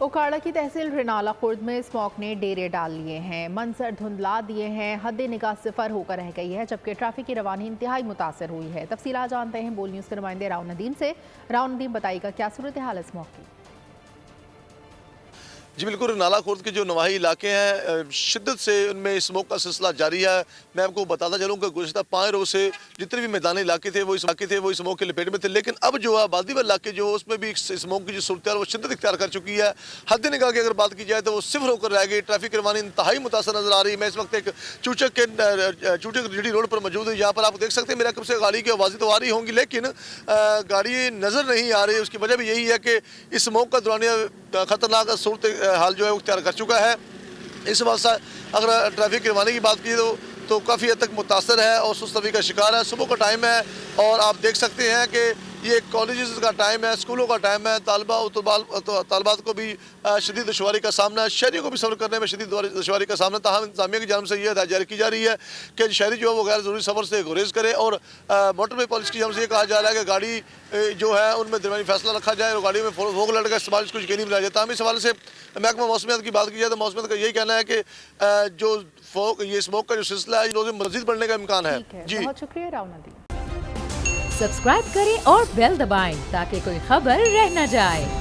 उकाड़ा की तहसील रिनाला खुर्द में स्मॉग ने डेरे डाल लिए हैं, मंजर धुंधला दिए हैं, हद निगाह सिफर होकर रह गई है, जबकि ट्रैफिक की रवानी इंतहाई मुतासर हुई है। तफसीलात जानते हैं बोल न्यूज़ के नुमाइंदे राव नदीम से। राव नदीम, बताइएगा क्या सूरत हाल है स्मॉग की? जी बिल्कुल, नाला खुर्द के जो नवाही इलाके हैं शिद्दत से उनमें स्मोक का सिलसिला जारी है। मैं आपको बताता चलूँ कि गुज़िश्ता 5 रोज़ से जितने भी मैदानी इलाके थे वो स्मोक के लपेट में थे, लेकिन अब जो आबादी वाले इलाके जो उसमें भी स्मोक की जो सूरत है वो शिद्दत इख्तियार कर चुकी है। हद निगाह की अगर बात की जाए तो वो सिफर होकर रह गई। ट्रैफिक की रवानी इंतहाई मुतासर नजर आ रही है। मैं इस वक्त एक चूचक जीडी रोड पर मौजूद हूँ। यहाँ पर आप देख सकते हैं मेरा कब से गाड़ी की आवाज़ें तो आ रही होंगी, लेकिन गाड़ी नज़र नहीं आ रही। उसकी वजह भी यही है कि इस स्मोक का दौरानिया खतरनाक सूरत हाल जो है वो इख्तियार कर चुका है। इस वजह से अगर ट्रैफिक की रवानी की बात की तो काफ़ी हद तक मुतासर है और सुस्तगी का शिकार है। सुबह का टाइम है और आप देख सकते हैं कि ये कॉलेजेस का टाइम है, स्कूलों का टाइम है। तालबात को भी शदीद दुश्वारी का सामना है, शहरियों को भी सफ़र करने में शदीद दुश्वारी का सामना। ताहम इंतजामिया की जानब से यह हदायत जारी की जा रही है कि शहरी जो है वो गैर ज़रूरी सफ़र से गुरेज करे और मोटरवे पुलिस की जानब से ये कहा जा रहा है कि गाड़ी जो है उनमें दरमियानी फैसला रखा जाए और गाड़ी में फोक लाइट का इस्तेमाल इसको यकीनी बनाया जाए। ताहम इस हवाले से महकमा मौसमियात की बात की जाए तो मौसमियात का यही कहना है कि जो ये स्मोक का जो सिलसिला है ये मज़ीद बढ़ने का इम्कान है। जी, बहुत शुक्रिया राव नदीम। सब्सक्राइब करें और बेल दबाएं ताकि कोई खबर रह न जाए।